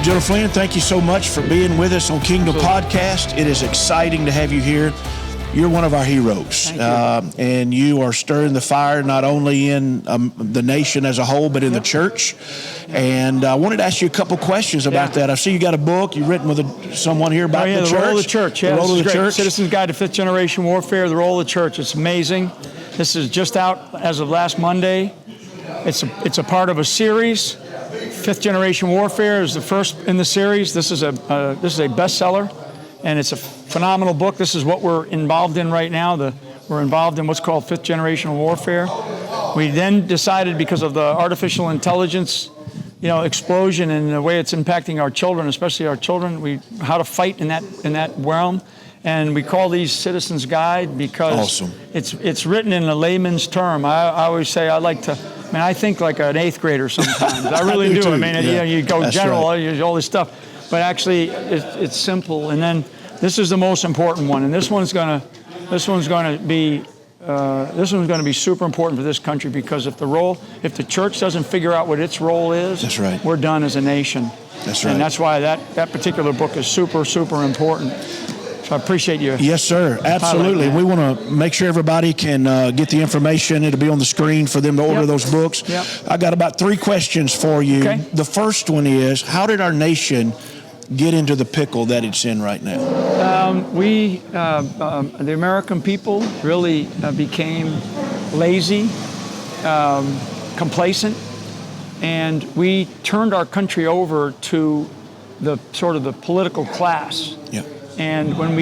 General Flynn, thank you so much for being with us on Kingdom Podcast. It is exciting to have you here. You're one of our heroes. Thank you. And you are stirring the fire not only in the nation as a whole, but in the church. And I wanted to ask you a couple questions about that. I see you got a book you've written with someone here about the church. The role of the church. The role of the church. Citizen's Guide to Fifth Generation Warfare, the role of the church. It's amazing. This is just out as of last Monday. It's a part of a series. Fifth Generation Warfare is the first in the series. This is a bestseller, and it's a phenomenal book. This is what we're involved in right now. We're involved in what's called Fifth Generation Warfare. We then decided, because of the artificial intelligence, explosion and the way it's impacting our children, especially our children, how to fight in that realm. And we call these Citizen's Guide because it's written in a layman's term. I always say I think like an eighth grader sometimes. I really do. You go general, all this stuff, but actually it's simple. And then this is the most important one, and this one's going to be super important for this country, because if the church doesn't figure out what its role is, that's right, we're done as a nation. That's right. And that's why that particular book is super, super important. I appreciate you. Yes, sir. Absolutely. We want to make sure everybody can get the information. It'll be on the screen for them to order those books. Yep. I got about 3 questions for you. Okay. The first one is, how did our nation get into the pickle that it's in right now? The American people really became lazy, complacent, and we turned our country over to the sort of the political class. Yeah. And when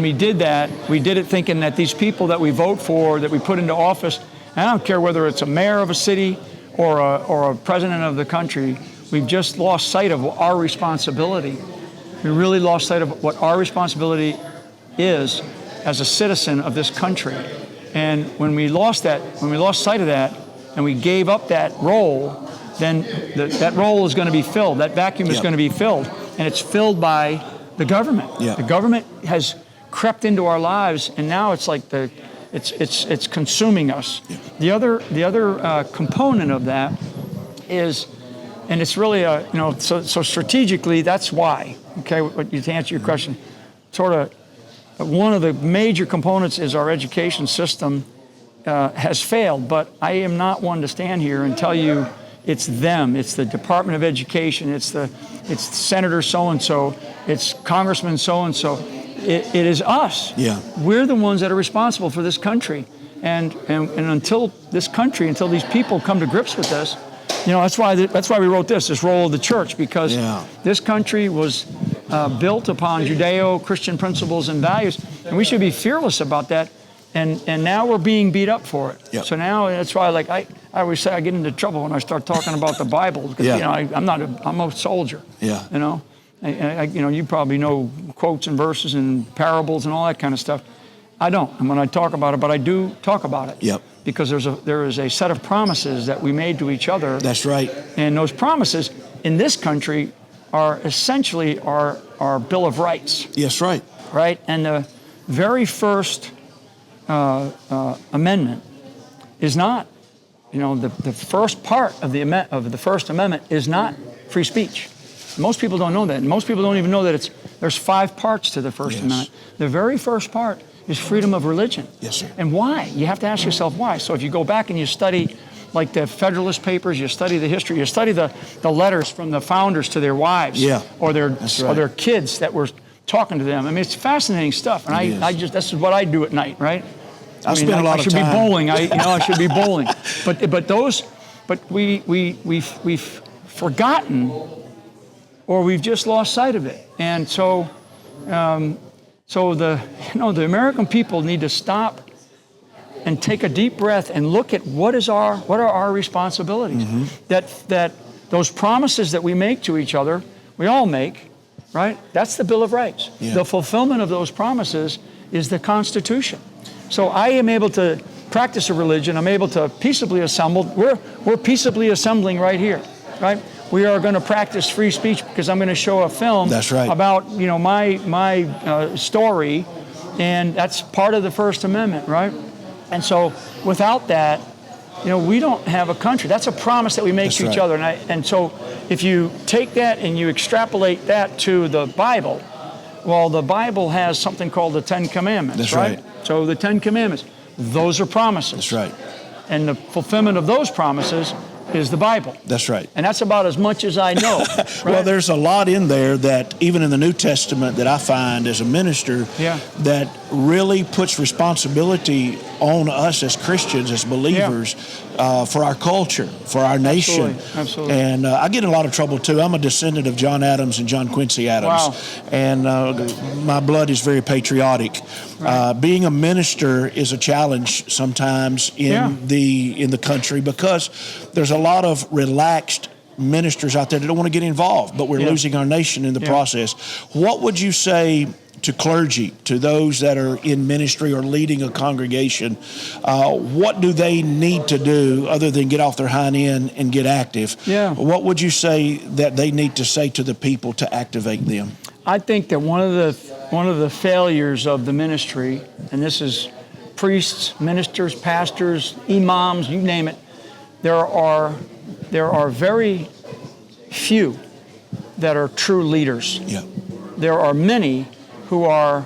we did that, we did it thinking that these people that we vote for, that we put into office, and I don't care whether it's a mayor of a city or a president of the country, we've just lost sight of our responsibility. We really lost sight of what our responsibility is as a citizen of this country. And when we lost sight of that, and we gave up that role, then that role is going to be filled. That vacuum is going to be filled, and it's filled by the government. Yeah. The government has crept into our lives, and now it's like it's consuming us. Yeah. The other component of that is, and it's really so strategically, that's why. Okay, to answer your question, sort of one of the major components is our education system has failed. But I am not one to stand here and tell you it's them. It's the Department of Education. It's Senator so-and-so. It's Congressman so-and-so. It is us. Yeah. We're the ones that are responsible for this country. And until these people come to grips with this, that's why we wrote this role of the church, because this country was built upon Judeo-Christian principles and values, and we should be fearless about that. And now we're being beat up for it. Yep. So now that's why, I always say I get into trouble when I start talking about the Bible, because I'm a soldier. Yeah. You probably know quotes and verses and parables and all that kind of stuff. I don't. And when I talk about it, but I do talk about it. Yep. Because there is a set of promises that we made to each other. That's right. And those promises in this country are essentially our Bill of Rights. Yes, right. Right. And the very first amendment is not, the first part of the First Amendment is not free speech. Most people don't know that. And most people don't even know that there's 5 parts to the First Amendment. The very first part is freedom of religion. Yes, sir. And why? You have to ask yourself why. So if you go back and you study like the Federalist Papers, you study the history, you study the letters from the founders to their wives, or their kids that were talking to them. I mean, it's fascinating stuff. And this is what I do at night, right? I spend a lot of time. I should be bowling. I should be bowling. But we've forgotten, or we've just lost sight of it. And so the American people need to stop and take a deep breath and look at what are our responsibilities. Mm-hmm. That those promises that we make to each other, we all make, right? That's the Bill of Rights. Yeah. The fulfillment of those promises is the Constitution. So I am able to practice a religion. I'm able to peaceably assemble. We're peaceably assembling right here, right? We are going to practice free speech because I'm going to show a film about my story, and that's part of the First Amendment, right? And so without that, we don't have a country. That's a promise that we make to each other, and so if you take that and you extrapolate that to the Bible, well, the Bible has something called the Ten Commandments, That's right. So the Ten Commandments, those are promises. That's right. And the fulfillment of those promises is the Bible. That's right. And that's about as much as I know. Right? Well, there's a lot in there that even in the New Testament that I find as a minister that really puts responsibility on us as Christians, as believers, for our culture, for our nation. Absolutely. And I get in a lot of trouble too. I'm a descendant of John Adams and John Quincy Adams. Wow. And my blood is very patriotic. Right. Being a minister is a challenge sometimes in the country because there's a lot of relaxed ministers out there that don't want to get involved, but we're losing our nation in the process. What would you say to clergy, to those that are in ministry or leading a congregation? What do they need to do other than get off their hind end and get active? What would you say that they need to say to the people to activate them? I think that one of the failures of the ministry, and this is priests, ministers, pastors, imams, you name it, there are very few that are true leaders. There are many who are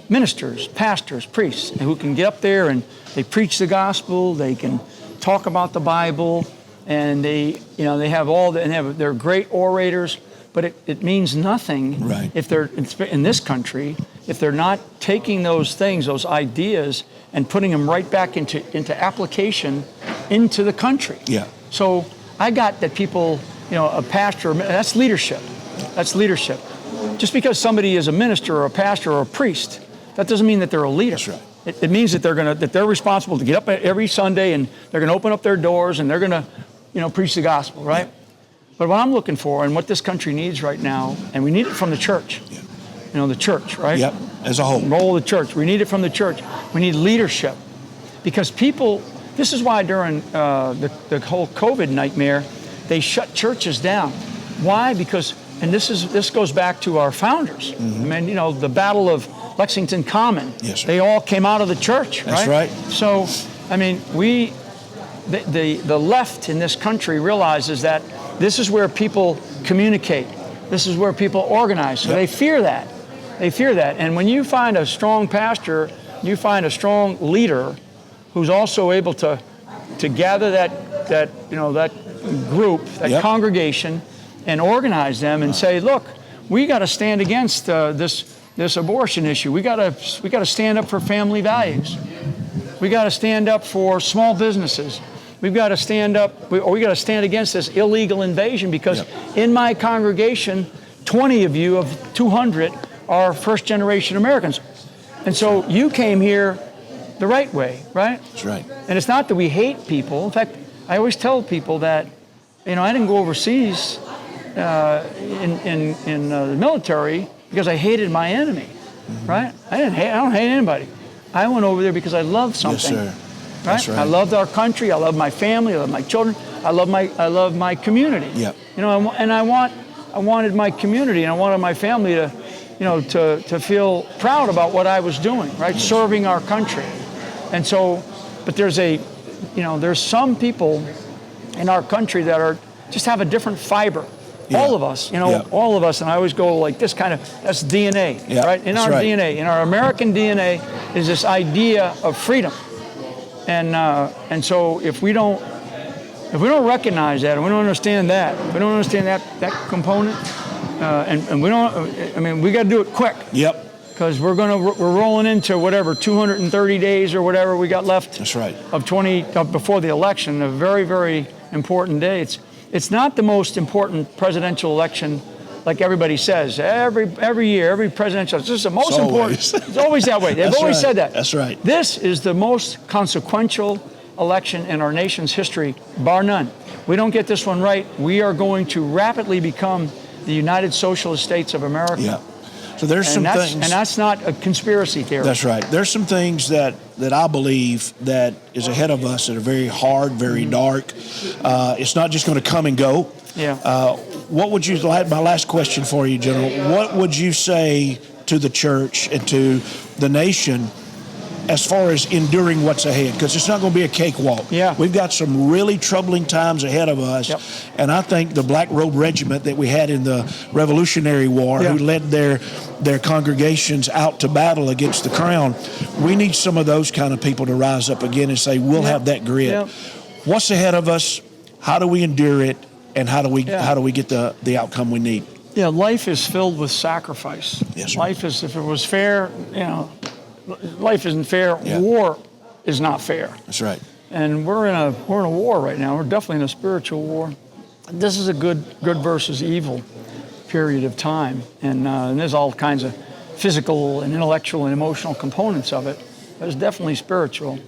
ministers, pastors, priests, and who can get up there and they preach the gospel, they can talk about the Bible, and they're great orators, but it means nothing if they're in this country, if they're not taking those things, those ideas, and putting them right back into application into the country. So I got that people, a pastor, that's leadership. That's leadership. Just because somebody is a minister or a pastor or a priest, that doesn't mean that they're a leader. That's right. It means that they're responsible to get up every Sunday and they're going to open up their doors and they're going to, preach the gospel, right? But what I'm looking for and what this country needs right now, and we need it from the church. The church, right? As a whole. The role of the church. We need it from the church. We need leadership. Because people, this is why during the whole COVID nightmare, they shut churches down. Why? Because, and this goes back to our founders. I mean, the Battle of Lexington Common. They all came out of the church, right? That's right. So, I mean, the left in this country realizes that this is where people communicate. This is where people organize. So they fear that. They fear that. And when you find a strong pastor, you find a strong leader who's also able to gather that group, that congregation, and organize them and say, look, we got to stand against this abortion issue. We got to stand up for family values. We got to stand up for small businesses. We've got to stand up, or we got to stand against this illegal invasion because in my congregation, 20 of you of 200 are first-generation Americans. And so you came here the right way, right? That's right. And it's not that we hate people. In fact, I always tell people that, I didn't go overseas in the military because I hated my enemy, right? I don't hate anybody. I went over there because I loved something. Yes, sir. Right? That's right. I loved our country. I love my family. I love my children. I love my community. And I wanted my community and I wanted my family to feel proud about what I was doing, right? Serving our country. And so, but there's some people in our country that just have a different fiber. All of us, all of us, and I always go like this that's DNA, right? In our DNA, in our American DNA is this idea of freedom. And so if we don't recognize that, and we don't understand that, if we don't understand that component, and we don't, we got to do it quick. Because we're rolling into whatever 230 days or whatever we got left. That's right. Before the election, a very, very important day. It's not the most important presidential election, like everybody says. Every year, every presidential, this is the most important. It's always that way. They've always said that. That's right. This is the most consequential election in our nation's history, bar none. We don't get this one right, we are going to rapidly become the United Socialist States of America. So there's some things, and that's not a conspiracy theory. That's right. There's some things that I believe that is ahead of us that are very hard, very dark. It's not just going to come and go. What would you like? My last question for you, General. What would you say to the church and to the nation as far as enduring what's ahead, because it's not going to be a cakewalk. Yeah. We've got some really troubling times ahead of us. Yep. And I think the Black Robe Regiment that we had in the Revolutionary War, Yeah. who led their congregations out to battle against the crown, we need some of those kind of people to rise up again and say, we'll have that grit. Yeah. What's ahead of us? How do we endure it? And how do we get the outcome we need? Yeah, life is filled with sacrifice. Yes, sir. Life is, if it was fair, life isn't fair. Yeah. War is not fair. That's right. And we're in a war right now. We're definitely in a spiritual war. This is a good versus evil period of time, and there's all kinds of physical and intellectual and emotional components of it. But it's definitely spiritual.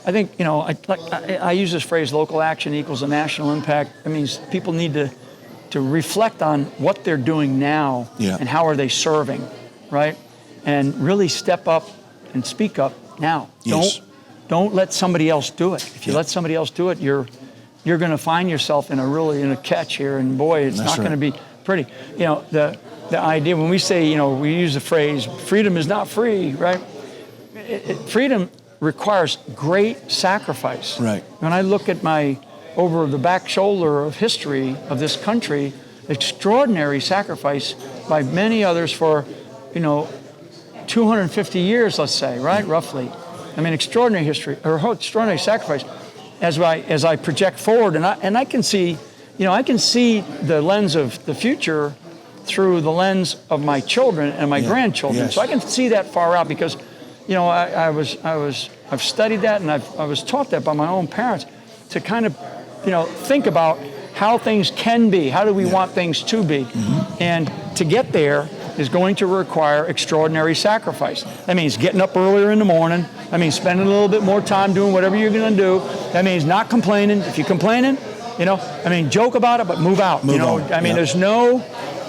I think I use this phrase: local action equals a national impact. That means people need to reflect on what they're doing now and how are they serving, right? And really step up and speak up now. Yes. Don't let somebody else do it. If you let somebody else do it, you're going to find yourself in a catch here, and boy, it's not going to be pretty. The idea when we say, we use the phrase freedom is not free, right? Freedom requires great sacrifice. Right. When I look at over the back shoulder of history of this country, extraordinary sacrifice by many others for, 250 years, let's say, right, roughly. I mean, extraordinary history or extraordinary sacrifice. As I project forward, and I can see, I can see the lens of the future through the lens of my children and my grandchildren. Yes. So I can see that far out because, I've studied that and I was taught that by my own parents to kind of, think about how things can be. How do we want things to be? Mm-hmm. And to get there is going to require extraordinary sacrifice. That means getting up earlier in the morning. That means spending a little bit more time doing whatever you're going to do. That means not complaining. If you're complaining, joke about it, but move out. Move on.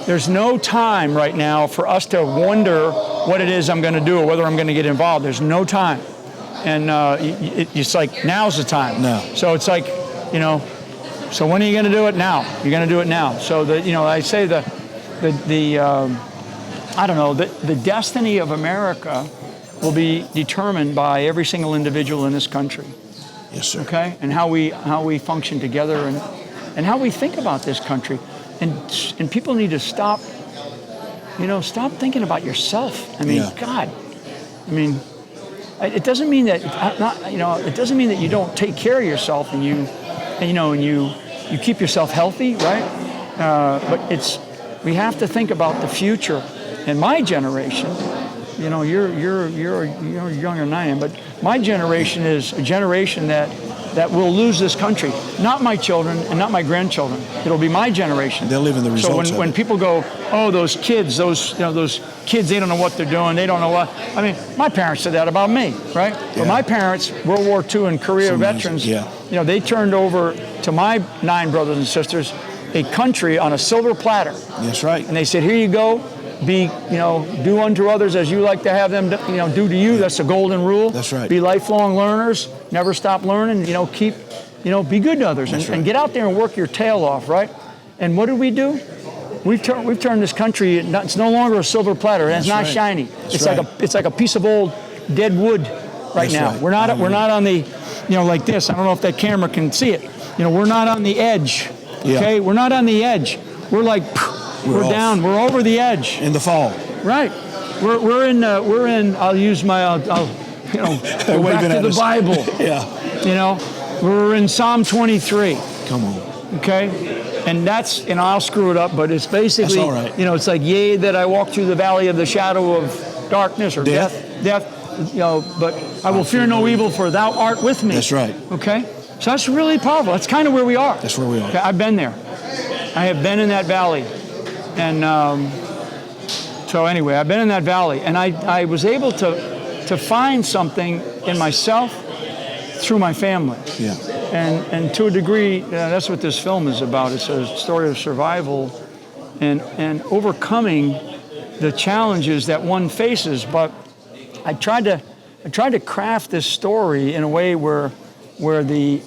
There's no time right now for us to wonder what it is I'm going to do or whether I'm going to get involved. There's no time. And it's like, now's the time. No. So it's like, so when are you going to do it? Now. You're going to do it now. So I say the destiny of America will be determined by every single individual in this country. Yes, sir. Okay? And how we function together and how we think about this country. And people need to stop thinking about yourself. I mean, God. I mean, it doesn't mean that it doesn't mean that you don't take care of yourself and you keep yourself healthy, right? But we have to think about the future. And my generation, you're younger than I am, but my generation is a generation that will lose this country. Not my children and not my grandchildren. It'll be my generation. They'll live in the results. So when people go, oh, those kids, those kids, they don't know what they're doing. They don't know what. I mean, my parents said that about me, right? Yeah. But my parents, World War II and Korea veterans, they turned over to my 9 brothers and sisters a country on a silver platter. That's right. And they said, here you go. Do unto others as you like to have them, do to you. That's the golden rule. That's right. Be lifelong learners. Never stop learning. Keep, be good to others and get out there and work your tail off, right? And what do? We've turned this country. It's no longer a silver platter. And it's not shiny. It's like a piece of old dead wood right now. Right. We're not on the, like this. I don't know if that camera can see it. We're not on the edge. Okay, we're not on the edge. We're like. We're down. We're over the edge. In the fall. Right. We're in. I'll use my. I'll go back to the Bible. Yeah. We're in Psalm 23. Come on. Okay. And that's. I'll screw it up, but it's basically. That's all right. It's like, yea, that I walk through the valley of the shadow of darkness or death. But I will fear no evil, for Thou art with me. That's right. Okay. So that's really powerful. That's kind of where we are. That's where we are. Okay, I've been there. I have been in that valley. And so anyway, I've been in that valley, and I was able to find something in myself through my family. Yeah. And to a degree, that's what this film is about. It's a story of survival and overcoming the challenges that one faces. But I tried to craft this story in a way where the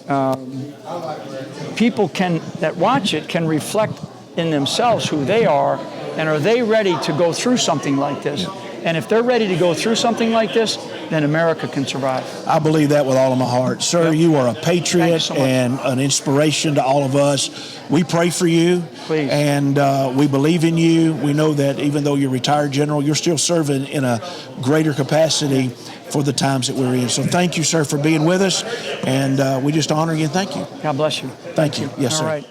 people that watch it can reflect in themselves who they are, and are they ready to go through something like this? And if they're ready to go through something like this, then America can survive. I believe that with all of my heart. Sir, you are a patriot so much. and an inspiration to all of us. We pray for you. Please. And we believe in you. We know that even though you're retired general, you're still serving in a greater capacity for the times that we're in. So thank you, sir, for being with us. And we just honor you and thank you. God bless you. Thank you. Yes, All sir. right.